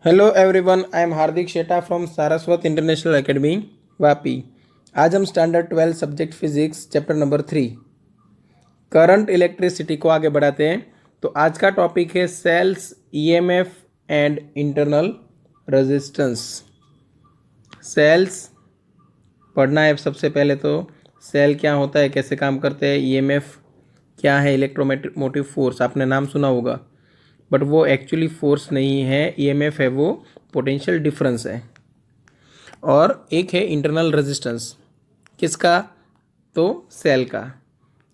Hello everyone, I am Hardik Sheta from Saraswat international academy Vapi. आज हम standard 12 subject physics chapter number 3 current electricity को आगे बढ़ाते हैं। तो आज का टॉपिक है cells, EMF and internal resistance. Cells पढ़ना है सबसे पहले। तो सेल क्या होता है, कैसे काम करते हैं, ईएमएफ क्या है, इलेक्ट्रोमोटिव फोर्स आपने नाम सुना होगा, बट वो एक्चुअली फोर्स नहीं है, ईएमएफ है, वो पोटेंशियल डिफरेंस है। और एक है इंटरनल रेजिस्टेंस, किसका? तो सेल का।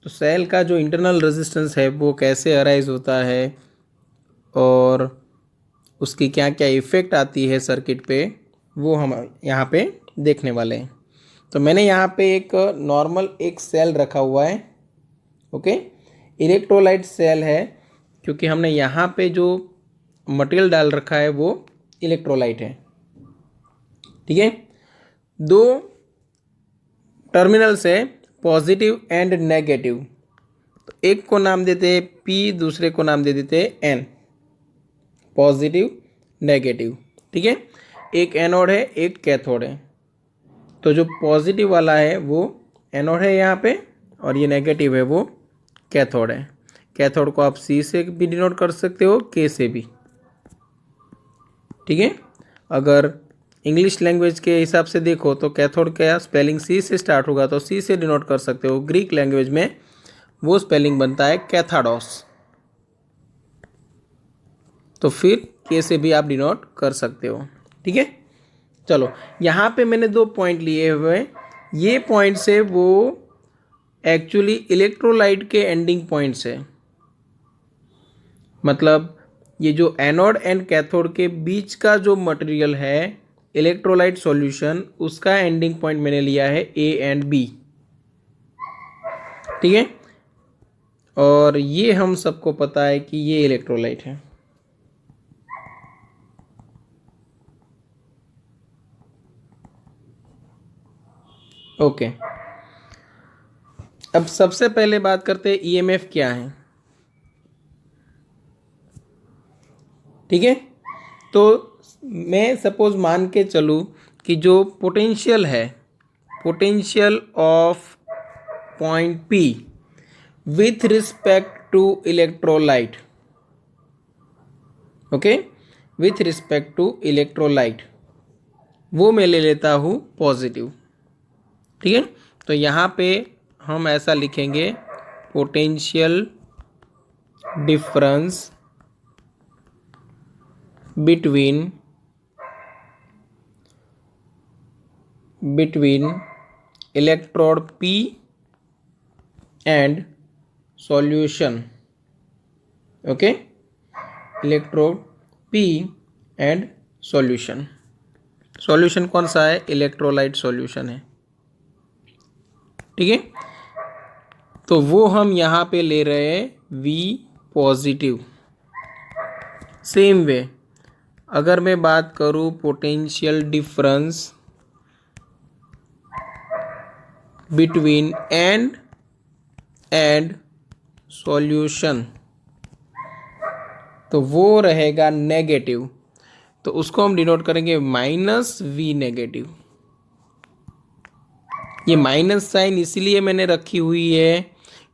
तो सेल का जो इंटरनल रेजिस्टेंस है वो कैसे अराइज होता है और उसकी क्या क्या इफ़ेक्ट आती है सर्किट पे, वो हम यहाँ पे देखने वाले हैं। तो मैंने यहाँ पे एक नॉर्मल एक सेल रखा हुआ है, ओके। इलेक्ट्रोलाइट सेल है, क्योंकि हमने यहाँ पे जो मटेरियल डाल रखा है वो इलेक्ट्रोलाइट है, ठीक है। दो टर्मिनल्स है, पॉजिटिव एंड नेगेटिव। तो एक को नाम देते हैं पी, दूसरे को नाम दे देते हैं एन, पॉजिटिव नेगेटिव, ठीक है। एक एनोड है, एक कैथोड है। तो जो पॉजिटिव वाला है वो एनोड है यहाँ पे, और ये नेगेटिव है वो कैथोड है। कैथोड को आप सी से भी डिनोट कर सकते हो, के से भी, ठीक है। अगर इंग्लिश लैंग्वेज के हिसाब से देखो तो कैथोड का स्पेलिंग सी से स्टार्ट होगा, तो सी से डिनोट कर सकते हो। ग्रीक लैंग्वेज में वो स्पेलिंग बनता है कैथाडोस, तो फिर के से भी आप डिनोट कर सकते हो, ठीक है। चलो, यहाँ पे मैंने दो पॉइंट लिए हुए हैं। ये पॉइंट्स है वो एक्चुअली इलेक्ट्रोलाइट के एंडिंग पॉइंट्स है। मतलब ये जो एनोड एंड कैथोड के बीच का जो मटेरियल है इलेक्ट्रोलाइट सॉल्यूशन, उसका एंडिंग पॉइंट मैंने लिया है ए एंड बी, ठीक है। और ये हम सबको पता है कि ये इलेक्ट्रोलाइट है, ओके। अब सबसे पहले बात करते हैं ईएमएफ क्या है, ठीक है। तो मैं सपोज मान के चलूँ कि जो पोटेंशियल है, potential of point P with respect to electrolyte, okay, with respect to electrolyte, वो मैं ले लेता हूँ पॉजिटिव, ठीक है। तो यहाँ पे हम ऐसा लिखेंगे, potential difference between electrode P and solution, okay, electrode P and solution. Solution कौन सा है? इलेक्ट्रोलाइट सॉल्यूशन है, ठीक है। तो वो हम यहाँ पे ले रहे हैं V पॉजिटिव। सेम वे अगर मैं बात करूँ potential difference between and solution, तो वो रहेगा नेगेटिव। तो उसको हम डिनोट करेंगे माइनस वी नेगेटिव। ये माइनस साइन इसलिए मैंने रखी हुई है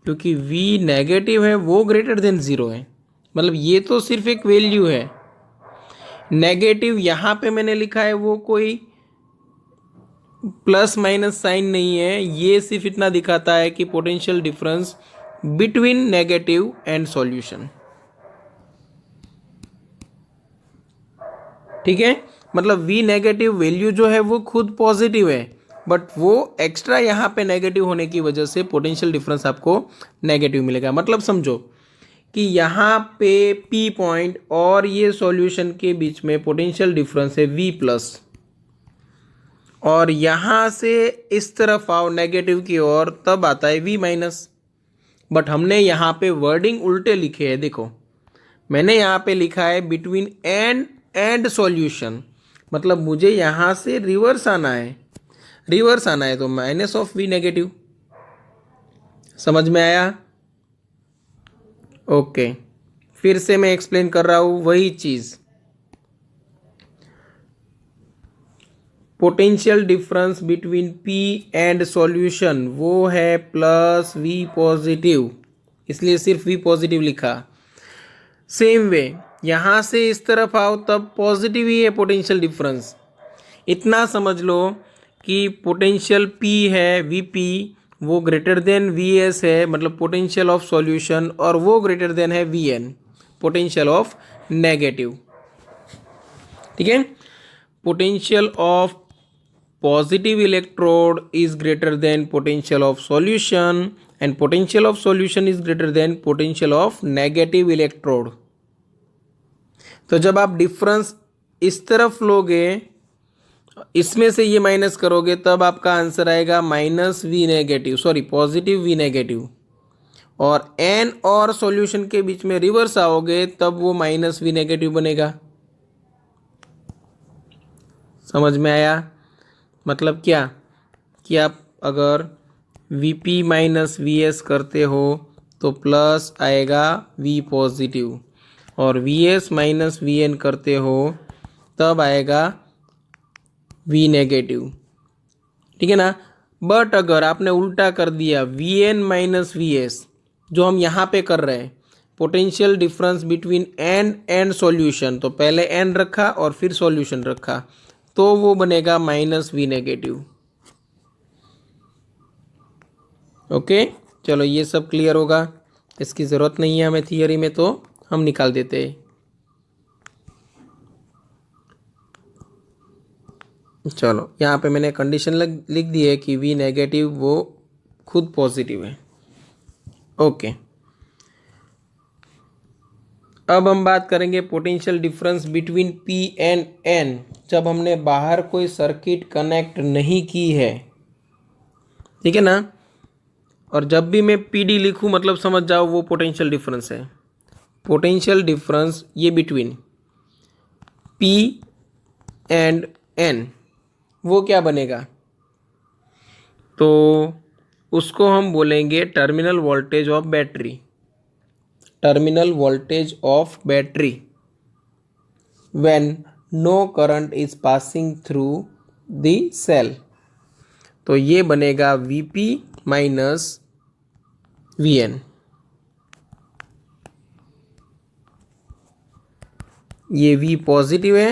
क्योंकि v नेगेटिव है, वो ग्रेटर देन ज़ीरो है। मतलब ये तो सिर्फ एक वैल्यू है। नेगेटिव यहाँ पे मैंने लिखा है वो कोई प्लस माइनस साइन नहीं है, ये सिर्फ इतना दिखाता है कि potential difference between negative and solution, ठीक है। मतलब v नेगेटिव वैल्यू जो है वो खुद पॉजिटिव है, बट वो एक्स्ट्रा यहाँ पे नेगेटिव होने की वजह से पोटेंशियल डिफरेंस आपको नेगेटिव मिलेगा। मतलब समझो कि यहाँ पे P पॉइंट और ये सॉल्यूशन के बीच में पोटेंशियल डिफरेंस है V प्लस, और यहाँ से इस तरफ आओ नेगेटिव की ओर, तब आता है V माइनस। बट हमने यहाँ पे वर्डिंग उल्टे लिखे हैं। देखो, मैंने यहाँ पे लिखा है बिटवीन एंड सॉल्यूशन, मतलब मुझे यहाँ से रिवर्स आना है, तो माइनस ऑफ V नेगेटिव। समझ में आया? ओके, फिर से मैं एक्सप्लेन कर रहा हूँ वही चीज़। Potential difference between P and solution वो है प्लस V पॉजिटिव, इसलिए सिर्फ V पॉजिटिव लिखा। सेम वे यहाँ से इस तरफ आओ तब पॉजिटिव ही है पोटेंशियल डिफरेंस। इतना समझ लो कि पोटेंशियल P है VP वो ग्रेटर देन VS है, मतलब पोटेंशियल ऑफ सॉल्यूशन, और वो ग्रेटर देन है VN पोटेंशियल ऑफ नेगेटिव। ठीक है, potential of positive electrode is greater than potential of solution and potential of solution is greater than potential of negative electrode. तो जब आप डिफरेंस इस तरफ लोगे, इसमें से ये माइनस करोगे, तब आपका आंसर आएगा minus V negative, sorry positive V negative. और एन और सॉल्यूशन के बीच में रिवर्स आओगे तब वो माइनस वी नेगेटिव बनेगा। समझ में आया? मतलब क्या कि आप अगर Vp माइनस Vs करते हो तो प्लस आएगा V पॉजिटिव, और Vs माइनस Vn करते हो तब आएगा V नेगेटिव। ठीक है ना? बट अगर आपने उल्टा कर दिया Vn माइनस Vs, जो हम यहाँ पे कर रहे हैं, potential difference between N and solution, तो पहले एन रखा और फिर सॉल्यूशन रखा, तो वो बनेगा माइनस वी नेगेटिव। ओके, चलो ये सब क्लियर होगा, इसकी ज़रूरत नहीं है हमें थियरी में, तो हम निकाल देते हैं। चलो यहाँ पे मैंने कंडीशन लिख दी है कि वी नेगेटिव वो खुद पॉजिटिव है। ओके, अब हम बात करेंगे potential difference between P and N जब हमने बाहर कोई सर्किट कनेक्ट नहीं की है। ठीक है ना? और जब भी मैं PD लिखूं मतलब समझ जाओ वो पोटेंशियल डिफरेंस है। पोटेंशियल डिफरेंस ये बिटवीन P एंड N वो क्या बनेगा, तो उसको हम बोलेंगे terminal voltage of battery. Terminal voltage of battery when no current is passing through the cell, तो ये बनेगा Vp माइनस Vn। ये V पॉजिटिव है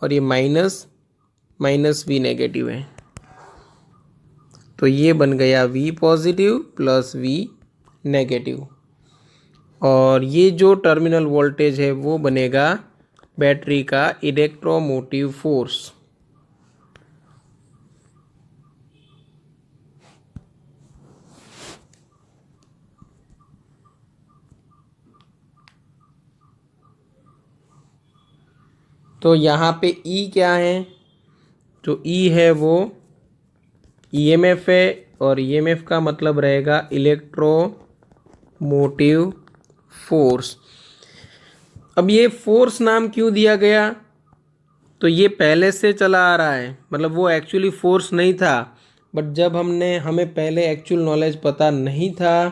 और ये माइनस V नेगेटिव है, तो ये बन गया V positive plus V negative. और ये जो टर्मिनल वोल्टेज है वो बनेगा बैटरी का इलेक्ट्रोमोटिव फोर्स। तो यहाँ पे E क्या है, जो E है वो EMF है, और EMF का मतलब रहेगा इलेक्ट्रोमोटिव फोर्स। अब ये फोर्स नाम क्यों दिया गया, तो ये पहले से चला आ रहा है, मतलब वो एक्चुअली फोर्स नहीं था, बट जब हमें पहले एक्चुअल नॉलेज पता नहीं था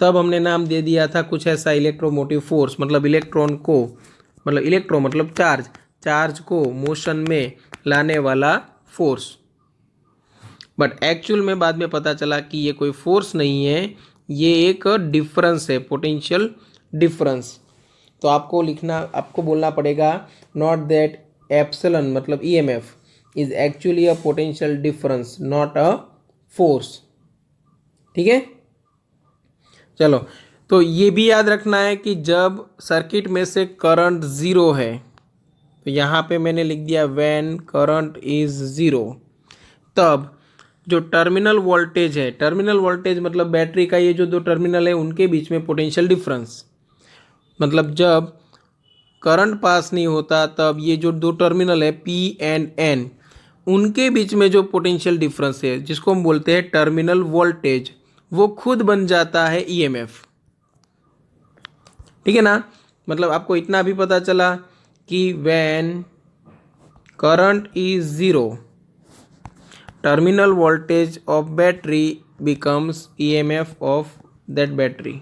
तब हमने नाम दे दिया था कुछ ऐसा इलेक्ट्रोमोटिव फोर्स, मतलब इलेक्ट्रॉन को, मतलब इलेक्ट्रो मतलब चार्ज को मोशन में लाने वाला फोर्स। बट एक्चुअल में बाद में पता चला कि ये कोई फोर्स नहीं है, ये एक डिफरेंस है, पोटेंशियल डिफरेंस। तो आपको बोलना पड़ेगा नॉट दैट एप्सिलॉन मतलब EMF is actually a potential difference not a force. ठीक है, चलो तो ये भी याद रखना है कि जब सर्किट में से करंट ज़ीरो है, तो यहाँ पे मैंने लिख दिया व्हेन करंट इज ज़ीरो, तब जो टर्मिनल वोल्टेज है, टर्मिनल वोल्टेज मतलब बैटरी का ये जो दो टर्मिनल है उनके बीच में पोटेंशियल डिफरेंस, मतलब जब करंट पास नहीं होता तब ये जो दो टर्मिनल है P एंड N उनके बीच में जो पोटेंशियल डिफरेंस है जिसको हम बोलते हैं टर्मिनल वोल्टेज, वो खुद बन जाता है EMF। ठीक है ना? मतलब आपको इतना भी पता चला कि when current is zero terminal voltage of battery becomes EMF of that battery.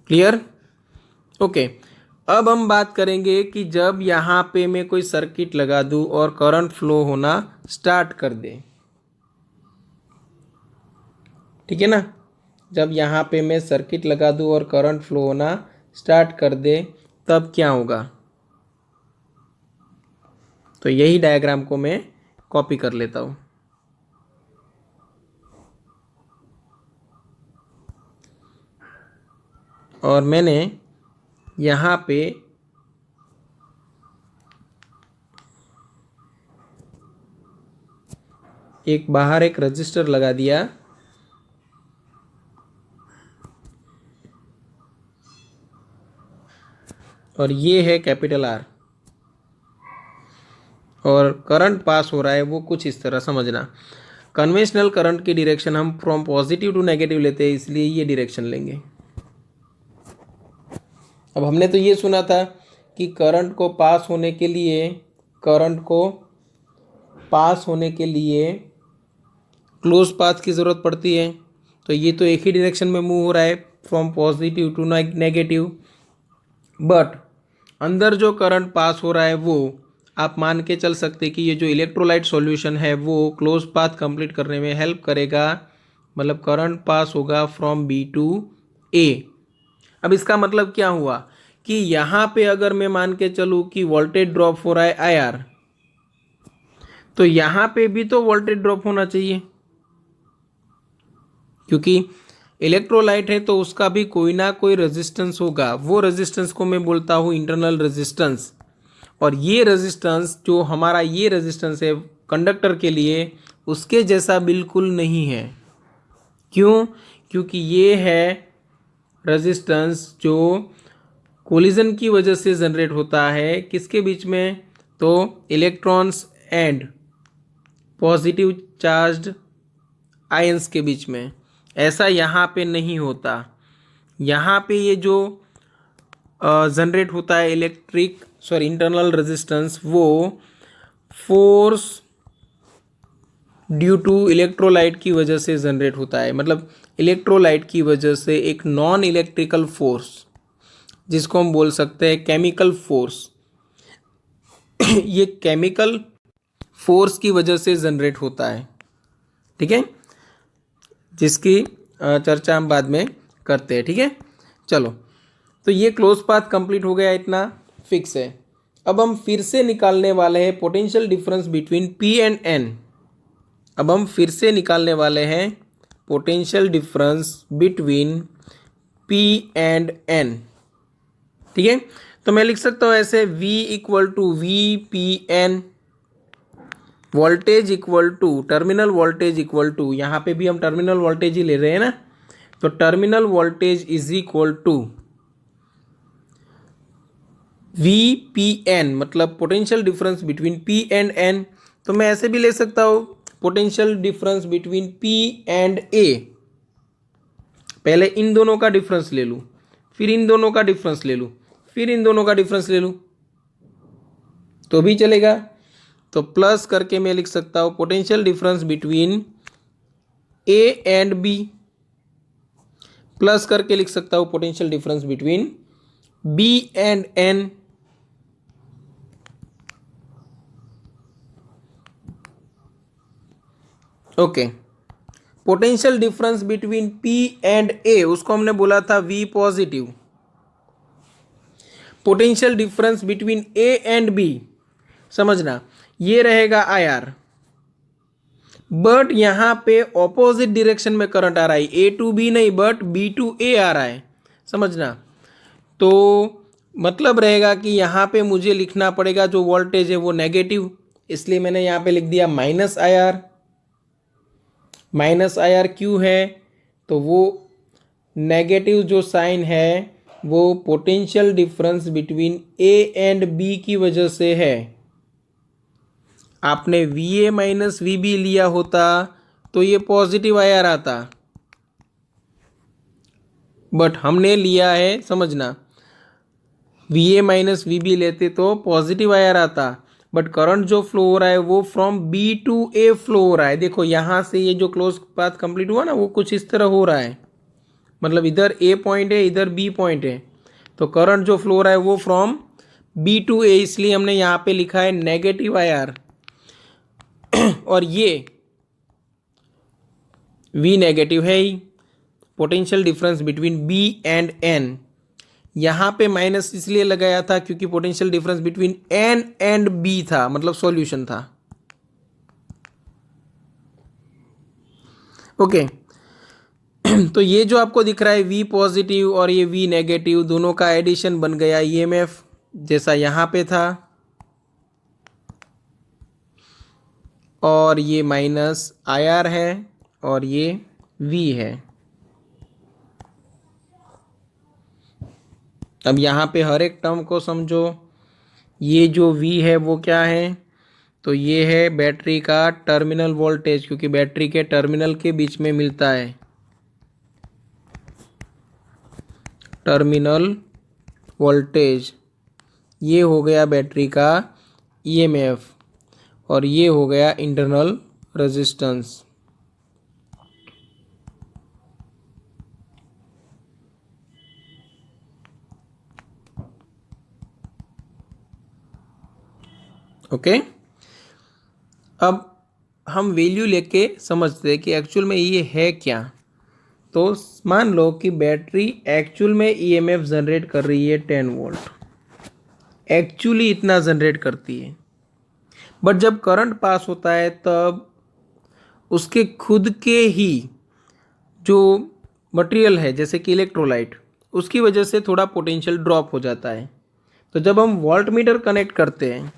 Clear? Okay, अब हम बात करेंगे कि जब यहाँ पे मैं कोई सर्किट लगा दूँ और करंट फ्लो होना स्टार्ट कर दे, ठीक है ना। जब यहाँ पे मैं सर्किट लगा दूँ और करंट फ्लो होना स्टार्ट कर दे तब क्या होगा। तो यही डायग्राम को मैं कॉपी कर लेता हूँ। और मैंने यहाँ पे एक बाहर एक रजिस्टर लगा दिया और ये है कैपिटल आर और करंट पास हो रहा है वो कुछ इस तरह समझना। कन्वेंशनल करंट की डायरेक्शन हम फ्रॉम पॉजिटिव टू नेगेटिव लेते हैं, इसलिए ये डायरेक्शन लेंगे। अब हमने तो ये सुना था कि करंट को पास होने के लिए क्लोज पाथ की ज़रूरत पड़ती है। तो ये तो एक ही डायरेक्शन में मूव हो रहा है from positive to negative, but अंदर जो करंट पास हो रहा है वो आप मान के चल सकते कि ये जो इलेक्ट्रोलाइट सॉल्यूशन है वो क्लोज पाथ कंप्लीट करने में हेल्प करेगा, मतलब करंट पास होगा फ्रॉम बी टू ए। अब इसका मतलब क्या हुआ कि यहाँ पे अगर मैं मान के चलूँ कि वोल्टेज ड्रॉप हो रहा है आई आर, तो यहाँ पे भी तो वोल्टेज ड्रॉप होना चाहिए, क्योंकि इलेक्ट्रोलाइट है तो उसका भी कोई ना कोई रेजिस्टेंस होगा। वो रेजिस्टेंस को मैं बोलता हूँ इंटरनल रेजिस्टेंस। और ये रेजिस्टेंस जो हमारा ये रेजिस्टेंस है कंडक्टर के लिए, उसके जैसा बिल्कुल नहीं है। क्यों? क्योंकि ये है रेजिस्टेंस जो कोलिजन की वजह से जनरेट होता है, किसके बीच में, तो electrons and positive charged ions के बीच में। ऐसा यहाँ पे नहीं होता। यहाँ पे ये जो जनरेट होता है इंटरनल रेजिस्टेंस, वो फोर्स ड्यू टू इलेक्ट्रोलाइट की वजह से जनरेट होता है। मतलब इलेक्ट्रोलाइट की वजह से एक नॉन इलेक्ट्रिकल फोर्स, जिसको हम बोल सकते हैं केमिकल फोर्स, ये केमिकल फोर्स की वजह से जनरेट होता है, ठीक है, जिसकी चर्चा हम बाद में करते हैं, ठीक है। चलो, तो ये क्लोज पाथ कंप्लीट हो गया, इतना फिक्स है। अब हम फिर से निकालने वाले हैं potential difference between P and N. अब हम फिर से निकालने वाले हैं potential difference between P and N, ठीक है। तो मैं लिख सकता हूँ ऐसे, V equal to V P N, voltage equal to terminal voltage equal to, यहाँ पे भी हम टर्मिनल वोल्टेज ही ले रहे हैं ना, तो terminal voltage is equal to V P N, मतलब potential difference between P and N. तो मैं ऐसे भी ले सकता हूँ potential difference between P and A. पहले इन दोनों का डिफरेंस ले लूँ, फिर इन दोनों का डिफरेंस ले लूँ, फिर इन दोनों का डिफरेंस ले लूँ, तो भी चलेगा। तो प्लस करके मैं लिख सकता हूँ potential difference between A and B, plus करके लिख सकता हूँ potential difference between B and N, okay. Potential difference between P and A, उसको हमने बोला था V positive. Potential difference between A and B, समझना, ये रहेगा आई आर, बट यहां पे ऑपोजिट डायरेक्शन में करंट आ रहा है, ए टू बी नहीं बट बी टू ए आ रहा है, समझना। तो मतलब रहेगा कि यहाँ पे मुझे लिखना पड़ेगा जो वोल्टेज है वो नेगेटिव, इसलिए मैंने यहाँ पे लिख दिया minus I R. Minus I R क्यों है, तो वो नेगेटिव जो साइन है वो potential difference between A and B की वजह से है। आपने V A minus V B लिया होता तो ये पॉजिटिव आई आर आता, बट हमने लिया है, समझना, V A minus V B लेते तो पॉजिटिव आई आर आता, बट करंट जो फ्लो हो रहा है वो from B to A flow हो रहा है। देखो यहाँ से ये जो क्लोज पाथ कंप्लीट हुआ ना, वो कुछ इस तरह हो रहा है, मतलब इधर ए पॉइंट है, इधर बी पॉइंट है, तो करंट जो फ्लो रहा है वो फ्रॉम बी टू ए, इसलिए हमने यहाँ पे लिखा है नेगेटिव आई आर। और ये वी नेगेटिव है ही। Potential difference between B and N, यहाँ पे माइनस इसलिए लगाया था क्योंकि potential difference between N and B था, मतलब सॉल्यूशन था। ओके तो ये जो आपको दिख रहा है वी पॉजिटिव और ये वी नेगेटिव, दोनों का एडिशन बन गया ईएमएफ, जैसा यहाँ पे था। और ये माइनस आई आर है और ये वी है। अब यहाँ पे हर एक टर्म को समझो। ये जो V है वो क्या है, तो ये है बैटरी का टर्मिनल वोल्टेज, क्योंकि बैटरी के टर्मिनल के बीच में मिलता है टर्मिनल वोल्टेज। ये हो गया बैटरी का ईएमएफ और ये हो गया इंटरनल रेजिस्टेंस। ओके अब हम वैल्यू लेके समझते हैं कि एक्चुअल में ये है क्या। तो मान लो कि बैटरी एक्चुअल में ईएमएफ जनरेट कर रही है 10 वोल्ट, एक्चुअली इतना जनरेट करती है। बट जब करंट पास होता है तब उसके खुद के ही जो मटेरियल है, जैसे कि इलेक्ट्रोलाइट, उसकी वजह से थोड़ा पोटेंशियल ड्रॉप हो जाता है। तो जब हम वोल्ट मीटर कनेक्ट करते हैं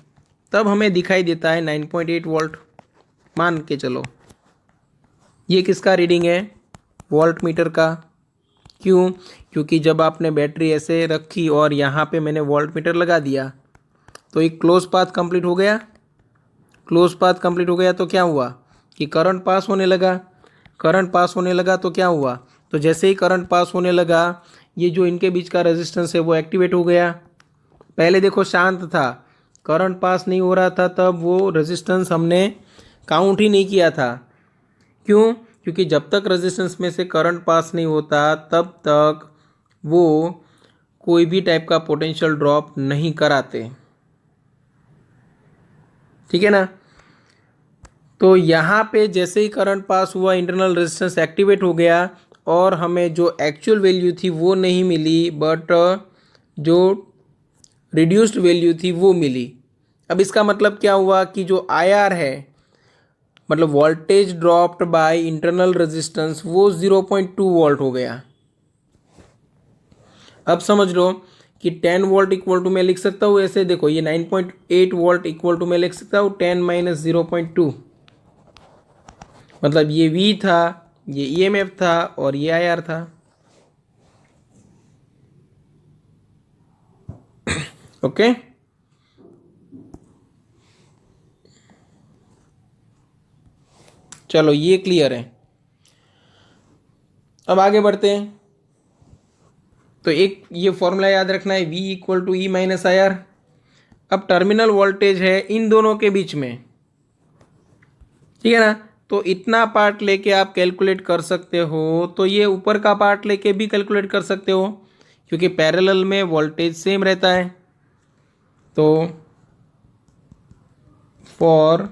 तब हमें दिखाई देता है 9.8 वोल्ट। मान के चलो ये किसका रीडिंग है, वोल्ट मीटर का। क्यों, क्योंकि जब आपने बैटरी ऐसे रखी और यहाँ पे मैंने वोल्ट मीटर लगा दिया तो एक क्लोज पाथ कंप्लीट हो गया। क्लोज पाथ कंप्लीट हो गया तो क्या हुआ कि करंट पास होने लगा। करंट पास होने लगा तो क्या हुआ, तो जैसे ही करंट पास होने लगा ये जो इनके बीच का रेजिस्टेंस है वो एक्टिवेट हो गया। पहले देखो शांत था, करंट पास नहीं हो रहा था, तब वो रेजिस्टेंस हमने काउंट ही नहीं किया था। क्यों, क्योंकि जब तक रेजिस्टेंस में से करंट पास नहीं होता तब तक वो कोई भी टाइप का पोटेंशियल ड्रॉप नहीं कराते। ठीक है ना। तो यहाँ पे जैसे ही करंट पास हुआ इंटरनल रेजिस्टेंस एक्टिवेट हो गया और हमें जो एक्चुअल वैल्यू थी वो नहीं मिली, बट जो रिड्यूस्ड वैल्यू थी वो मिली। अब इसका मतलब क्या हुआ कि जो आईआर है, मतलब voltage dropped by internal resistance, वो 0.2 वोल्ट हो गया। अब समझ लो कि 10 वोल्ट इक्वल टू मैं लिख सकता हूँ ऐसे, देखो ये 9.8 वोल्ट इक्वल टू मैं लिख सकता हूँ 10 माइनस 0.2, मतलब ये V था, ये ईएमएफ था और ये आईआर था। ओके चलो ये क्लियर है। अब आगे बढ़ते हैं। तो एक ये फॉर्मूला याद रखना है, V equal to E minus I R. अब टर्मिनल वोल्टेज है इन दोनों के बीच में, ठीक है ना। तो इतना पार्ट लेके आप कैलकुलेट कर सकते हो, तो ये ऊपर का पार्ट लेके भी कैलकुलेट कर सकते हो क्योंकि पैरेलल में वोल्टेज सेम रहता है। तो फॉर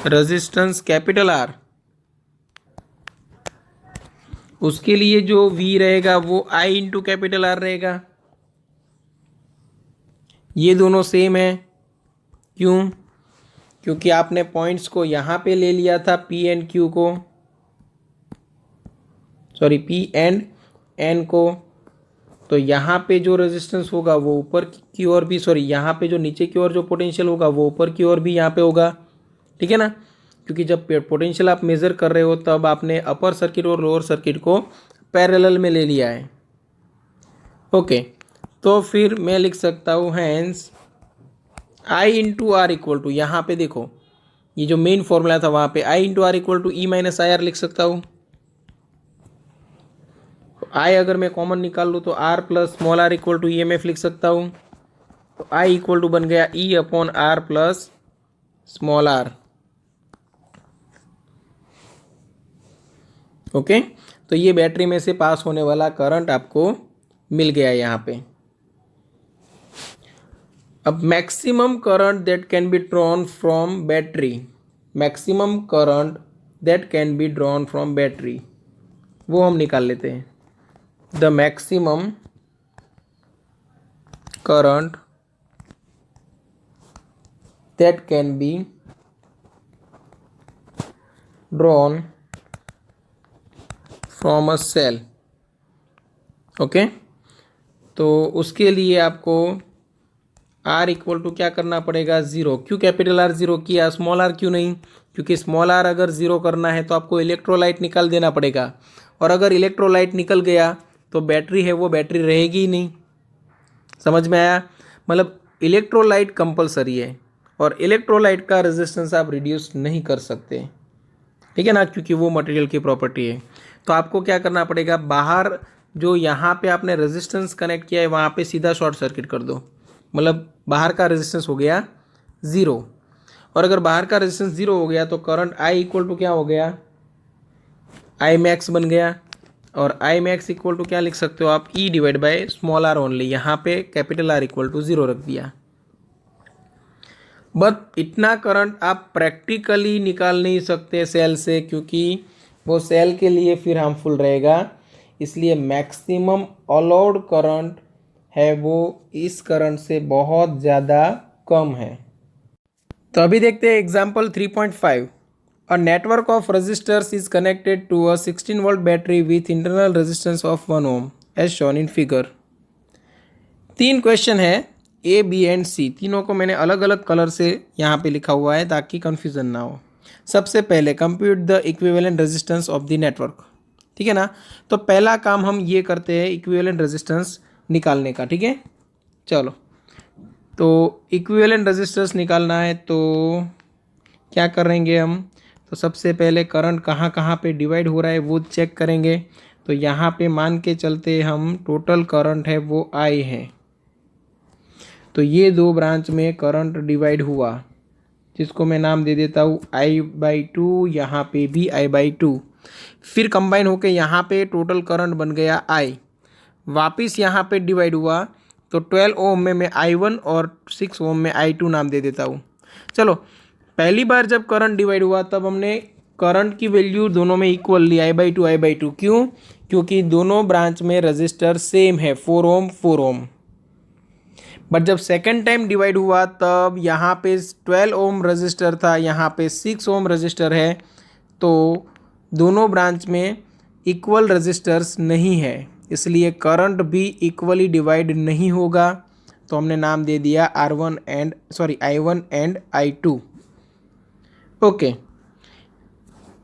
रेजिस्टेंस कैपिटल आर, उसके लिए जो V रहेगा वो I इंटू कैपिटल आर रहेगा। ये दोनों सेम है। क्यों, क्योंकि आपने पॉइंट्स को यहाँ पे ले लिया था P एंड Q को, सॉरी P एंड N को। तो यहाँ पे जो रेजिस्टेंस होगा वो ऊपर की ओर भी, सॉरी यहाँ पे जो नीचे की ओर जो पोटेंशियल होगा वो ऊपर की ओर भी यहाँ पे होगा। ठीक है ना, क्योंकि जब पोटेंशियल आप मेज़र कर रहे हो तब आपने अपर सर्किट और लोअर सर्किट को पैरेलल में ले लिया है। ओके तो फिर मैं लिख सकता हूँ hence I into R equal to, यहाँ पे देखो ये जो मेन फॉर्मूला था वहाँ पे I into R equal to E minus I R लिख सकता हूँ। I अगर मैं कॉमन निकाल लूँ तो R plus small R equal to E M F लिख सकता हूँ। तो I इक्वल टू बन गया E upon R plus small R. Okay तो ये बैटरी में से पास होने वाला करंट आपको मिल गया यहाँ पे। अब maximum current that can be drawn from battery, maximum current that can be drawn from battery वो हम निकाल लेते हैं। The maximum current that can be drawn from a cell. Okay, तो उसके लिए आपको R इक्वल टू क्या करना पड़ेगा, 0। क्यों कैपिटल R 0 किया, स्मॉल r क्यों नहीं? क्योंकि स्मॉल r अगर 0 करना है तो आपको इलेक्ट्रोलाइट निकाल देना पड़ेगा, और अगर इलेक्ट्रोलाइट निकल गया तो बैटरी है वो बैटरी रहेगी ही नहीं। समझ में आया? मतलब इलेक्ट्रोलाइट कंपलसरी है, और इलेक्ट्रोलाइट का रेजिस्टेंस आप रिड्यूस नहीं कर सकते, ठीक है ना, क्योंकि वो मटेरियल की प्रॉपर्टी है। तो आपको क्या करना पड़ेगा, बाहर जो यहाँ पे आपने रेजिस्टेंस कनेक्ट किया है वहाँ पे सीधा शॉर्ट सर्किट कर दो, मतलब बाहर का रेजिस्टेंस हो गया 0। और अगर बाहर का रेजिस्टेंस 0 हो गया तो करंट I इक्वल टू क्या हो गया, I मैक्स बन गया। और I मैक्स इक्वल टू क्या लिख सकते हो आप, E divide by small r only. यहाँ पे कैपिटल R इक्वल टू 0 रख दिया। बट इतना करंट आप प्रैक्टिकली निकाल नहीं सकते सेल से, क्योंकि वो सेल के लिए फिर हार्मफुल रहेगा। इसलिए मैक्सिमम अलाउड करंट है वो इस करंट से बहुत ज़्यादा कम है। तो अभी देखते हैं example 3.5। A network of resistors is connected to a 16 volt battery with internal resistance of 1 ohm as shown in figure. 3 question है, A, B एंड C, तीनों को मैंने अलग अलग कलर से यहाँ पे लिखा हुआ है ताकि कन्फ्यूज़न ना हो। सबसे पहले compute the equivalent resistance of the network, ठीक है ना। तो पहला काम हम ये करते हैं इक्विवेलेंट रेजिस्टेंस निकालने का, ठीक है। चलो, तो इक्विवेलेंट रेजिस्टेंस निकालना है तो क्या करेंगे हम, तो सबसे पहले करंट कहाँ कहाँ पे डिवाइड हो रहा है वो चेक करेंगे। तो यहाँ पे मान के चलते हम टोटल करंट है वो I है, तो ये 2 ब्रांच में करंट डिवाइड हुआ, जिसको मैं नाम दे देता हूँ I/2, यहाँ पे भी I/2। फिर कंबाइन होके यहाँ पे टोटल करंट बन गया I। वापिस यहाँ पे डिवाइड हुआ तो 12 ओम में मैं I1 और 6 ओम में I2 नाम दे देता हूँ। चलो, पहली बार जब करंट डिवाइड हुआ तब हमने करंट की वैल्यू दोनों में इक्वल ली, I/2। क्यों? क्योंकि दोनों ब्रांच में रजिस्टर सेम है, 4 ओम 4 ओम। बट जब सेकेंड टाइम डिवाइड हुआ तब यहाँ पे 12 ओम रजिस्टर था, यहाँ पे 6 ओम रजिस्टर है, तो दोनों ब्रांच में इक्वल रजिस्टर्स नहीं है, इसलिए करंट भी इक्वली डिवाइड नहीं होगा। तो हमने नाम दे दिया I1 एंड I2। ओके,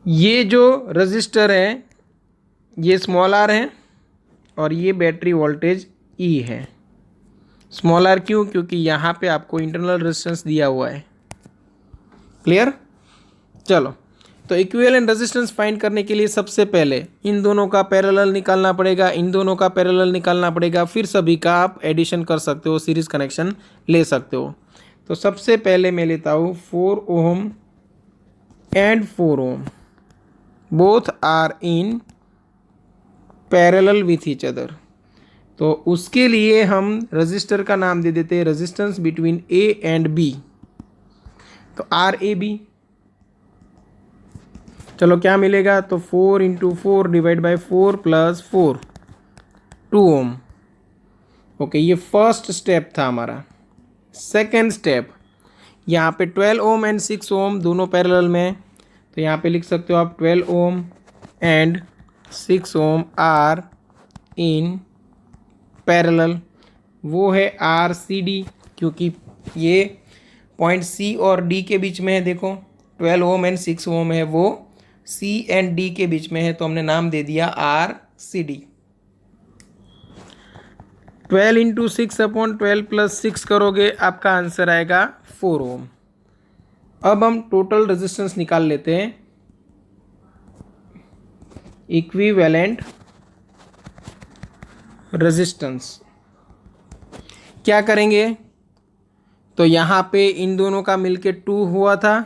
ये जो रजिस्टर है ये स्मॉल r है और ये बैटरी वोल्टेज E है। स्मॉल r क्यों? क्योंकि यहाँ पे आपको इंटरनल रेजिस्टेंस दिया हुआ है। क्लियर? चलो, तो इक्विवेलेंट रेजिस्टेंस फाइंड करने के लिए सबसे पहले इन दोनों का पैरेलल निकालना पड़ेगा, इन दोनों का पैरेलल निकालना पड़ेगा, फिर सभी का आप एडिशन कर सकते हो, सीरीज कनेक्शन ले सकते हो। तो सबसे पहले मैं लेता हूँ 4 ohm and 4 ohm, both are in parallel with each other. तो उसके लिए हम रजिस्टर का नाम दे देते हैं resistance between A and B, तो RAB। चलो क्या मिलेगा, तो 4 × 4 डिवाइड बाई 4 + 4, 2 ओम। ओके, ये फर्स्ट स्टेप था हमारा। सेकेंड स्टेप, यहाँ पे 12 ओम एंड 6 ओम दोनों पैरेलल में, तो यहाँ पे लिख सकते हो आप 12 ohm and 6 ohm are in parallel. वो है RCD, क्योंकि ये पॉइंट C और D के बीच में है। देखो 12 ओम एंड 6 ओम है, वो C एंड D के बीच में है, तो हमने नाम दे दिया RCD। 12 × 6/12 + 6 करोगे आपका आंसर आएगा 4 ओम। अब हम टोटल रेजिस्टेंस निकाल लेते हैं, इक्विवेलेंट रेजिस्टेंस। क्या करेंगे, तो यहाँ पे इन दोनों का मिलके 2 हुआ था,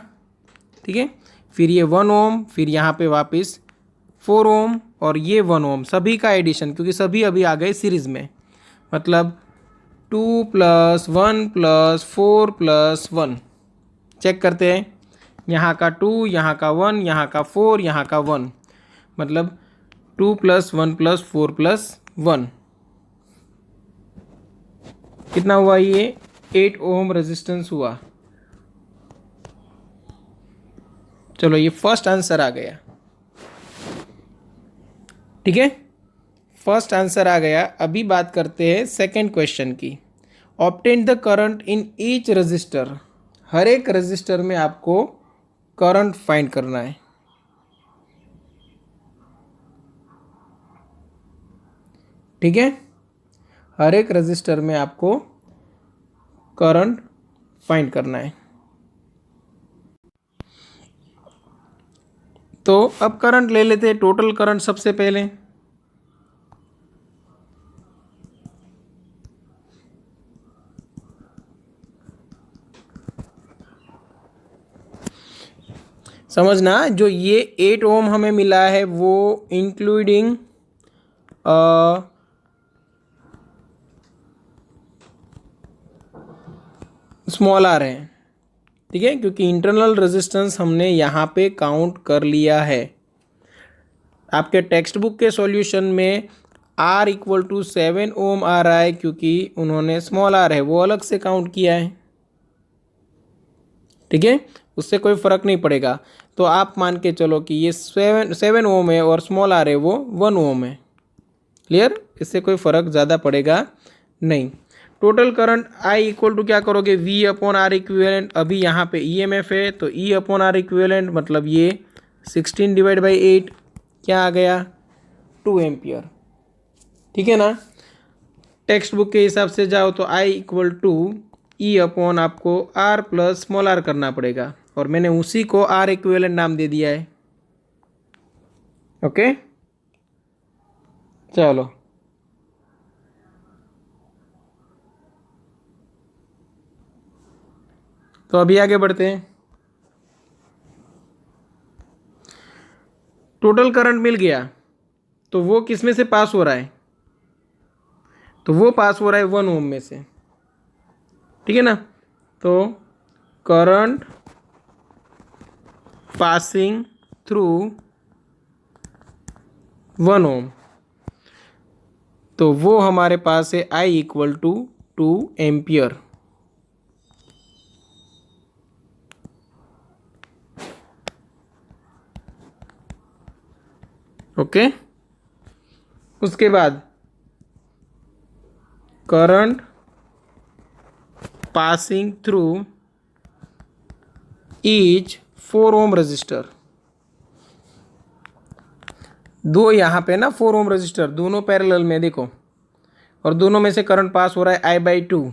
ठीक है। फिर ये 1 ओम, फिर यहाँ पे वापस 4 ओम और ये 1 ओम, सभी का एडिशन, क्योंकि सभी अभी आ गए सीरीज में, मतलब 2+1+4+1। चेक करते हैं, यहाँ का 2, यहाँ का 1, यहाँ का 4, यहाँ का 1, मतलब 2+1+4+1 कितना हुआ? ये 8 ओम रेजिस्टेंस हुआ। चलो ये फर्स्ट आंसर आ गया। ठीक है, फर्स्ट आंसर आ गया। अभी बात करते हैं सेकंड क्वेश्चन की। Obtain the current in each resistor. हर एक रजिस्टर में आपको करंट फाइंड करना है। ठीक है, हर एक रजिस्टर में आपको करंट फाइंड करना है। तो अब करंट ले लेते हैं, टोटल करंट सबसे पहले। समझना, जो ये 8 ओम हमें मिला है वो इंक्लूडिंग स्मॉल आर है। ठीक है, क्योंकि इंटरनल रेजिस्टेंस हमने यहाँ पे काउंट कर लिया है। आपके टेक्स्ट बुक के सॉल्यूशन में R = 7 ओम आ रहा है, क्योंकि उन्होंने स्मॉल आर है वो अलग से काउंट किया है। ठीक है, उससे कोई फ़र्क नहीं पड़ेगा। तो आप मान के चलो कि ये 7 ओम है और स्मॉल आर है वो 1 ओम है। क्लियर, इससे कोई फ़र्क ज़्यादा पड़ेगा नहीं। टोटल करंट I = क्या करोगे? V/R equivalent. अभी यहाँ पे EMF है तो E/R इक्विवेलेंट, मतलब ये 16/8 क्या आ गया? 2 एम्पियर। ठीक है ना। टेक्स्ट बुक के हिसाब से जाओ तो I = E/ आपको R प्लस स्मॉल आर करना पड़ेगा, और मैंने उसी को R इक्विवेलेंट नाम दे दिया है। ओके, चलो तो अभी आगे बढ़ते हैं। टोटल करंट मिल गया, तो वो किस में से पास हो रहा है? तो वो पास हो रहा है 1 ओम में से। ठीक है ना। तो करंट पासिंग थ्रू 1 ओम, तो वो हमारे पास है I = 2 एम्पियर। ओके, उसके बाद current passing through each 4 ohm resistor. दो यहाँ पे ना 4 ओम रजिस्टर दोनों पैरेलल में देखो, और दोनों में से करंट पास हो रहा है I/2,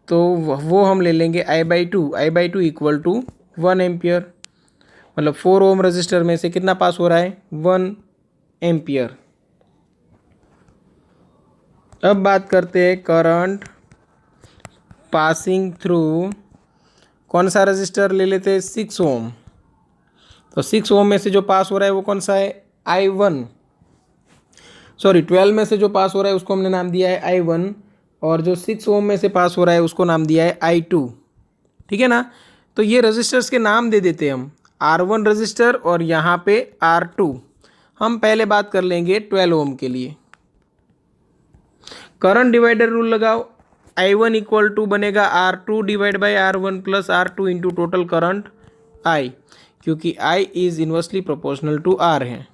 तो वो हम ले लेंगे I/2। I/2 = 1 एम्पियर, मतलब 4 ओम रजिस्टर में से कितना पास हो रहा है? 1 एम्पियर। अब बात करते हैं करंट पासिंग थ्रू, कौन सा रजिस्टर ले लेते हैं? 6 ओम। तो 6 ओम में से जो पास हो रहा है वो कौन सा है? I1। सॉरी, 12 में से जो पास हो रहा है उसको हमने नाम दिया है I1, और जो 6 ओम में से पास हो रहा है उसको नाम दिया है I2। ठीक है ना। तो ये रजिस्टर्स के नाम दे देते हैं हम, R1 रजिस्टर और यहाँ पे R2। हम पहले बात कर लेंगे 12 ओम के लिए। करंट डिवाइडर रूल लगाओ। I1 = बनेगा R2/R1 plus R2 into total current I, क्योंकि I is inversely proportional to R है।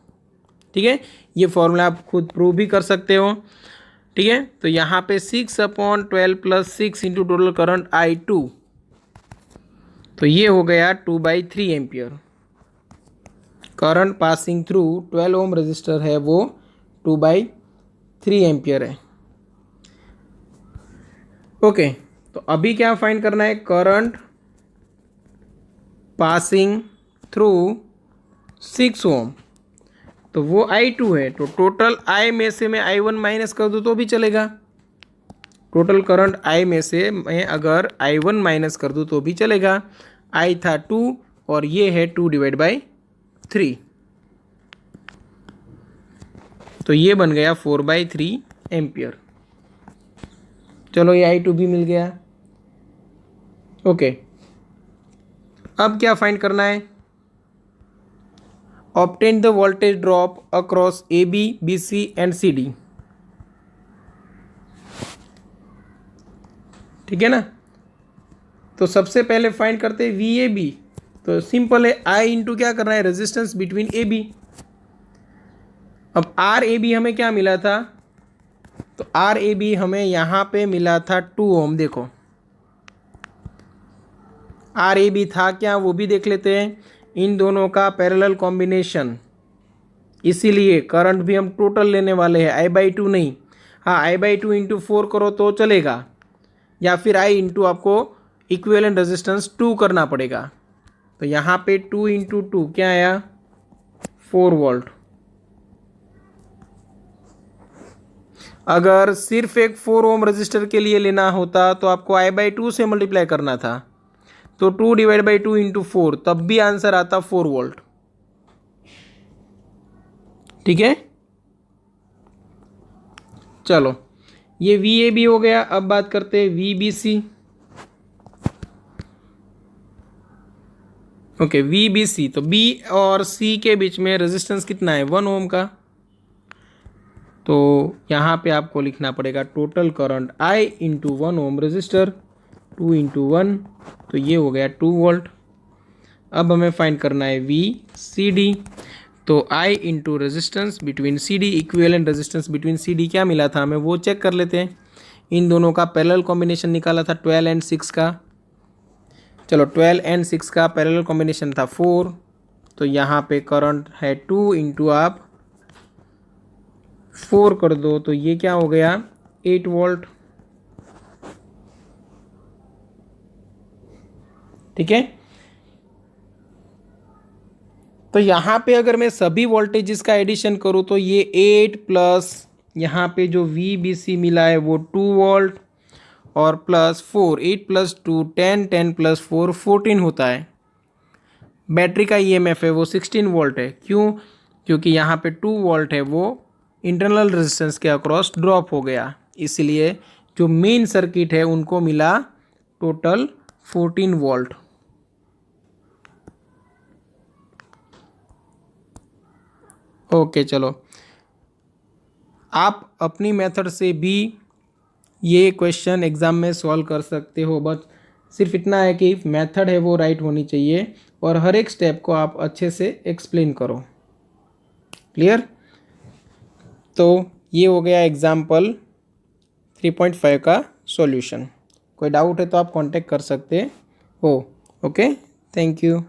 ठीक है, ये फॉर्मूला आप खुद प्रूव भी कर सकते हो। ठीक है, तो यहाँ पे 6/12 plus 6 into total current I2, तो ये हो गया 2/3 ampere. Current passing through 12 ohm resistor है वो 2/3 एम्पियर है। ओके, तो अभी क्या फाइंड करना है? करंट पासिंग थ्रू 6 ओम, तो वो I2 है, तो टोटल I में से मैं I1 माइनस कर दूँ तो भी चलेगा। टोटल करंट I में से मैं अगर I1 माइनस कर दूँ तो भी चलेगा। I था 2 और ये है 2/3, तो ये बन गया 4/3 एम्पियर। चलो ये I2B मिल गया। ओके, अब क्या फाइंड करना है? Obtain the voltage drop across AB, BC and CD। ठीक है ना? तो सबसे पहले फाइंड करते हैं VAB। तो सिंपल है, I इंटू क्या करना है, रेजिस्टेंस बिटवीन AB। अब RAB हमें क्या मिला था? तो RAB हमें यहाँ पे मिला था 2 ओम। देखो RAB था क्या, वो भी देख लेते हैं। इन दोनों का पैरेलल कॉम्बिनेशन, इसीलिए करंट भी हम टोटल लेने वाले हैं, I/2 नहीं। हाँ, I/2 इंटू 4 करो तो चलेगा, या फिर I इंटू आपको इक्विवेलेंट रेजिस्टेंस 2 करना पड़ेगा। तो यहाँ पे 2 इंटू 2 क्या आया, 4 वोल्ट। अगर सिर्फ एक 4 ओम रजिस्टर के लिए लेना होता तो आपको I/2 से मल्टीप्लाई करना था। तो 2 डिवाइड बाई 2 इंटू 4, तब भी आंसर आता 4 वोल्ट। ठीक है, चलो ये VAB हो गया। अब बात करते हैं VBC। Okay, VBC। तो B और C के बीच में रेजिस्टेंस कितना है, 1 ओम का। तो यहाँ पे आपको लिखना पड़ेगा total current I into 1 ohm resistor, 2 into 1, तो ये हो गया 2 वोल्ट। अब हमें फाइंड करना है VCD। तो I into resistance between CD, equivalent resistance between CD क्या मिला था हमें, वो चेक कर लेते हैं। इन दोनों का पैरेलल कॉम्बिनेशन निकाला था 12 एंड 6 का। चलो 12 एंड 6 का पैरेलल कॉम्बिनेशन था 4। तो यहाँ पे करंट है 2 इंटू आप 4 कर दो, तो ये क्या हो गया, 8 वोल्ट। ठीक है, तो यहाँ पे अगर मैं सभी वोल्टेजेस का एडिशन करूँ तो ये 8 प्लस यहाँ पे जो VBC मिला है वो 2 वोल्ट, और प्लस 4, 8 प्लस 2 10, 10 प्लस 4 14 होता है। बैटरी का EMF है वो 16 वोल्ट है। क्यों? क्योंकि यहाँ पे 2 वोल्ट है वो इंटरनल रेजिस्टेंस के अक्रॉस ड्रॉप हो गया, इसलिए जो मेन सर्किट है उनको मिला टोटल 14 वोल्ट। ओके, चलो आप अपनी मेथड से भी ये क्वेश्चन एग्ज़ाम में सॉल्व कर सकते हो। बस सिर्फ इतना है कि मेथड है वो राइट होनी चाहिए, और हर एक स्टेप को आप अच्छे से एक्सप्लेन करो। क्लियर? तो ये हो गया एग्जाम्पल 3.5 का सॉल्यूशन। कोई डाउट है तो आप कांटेक्ट कर सकते हो। Okay, thank you.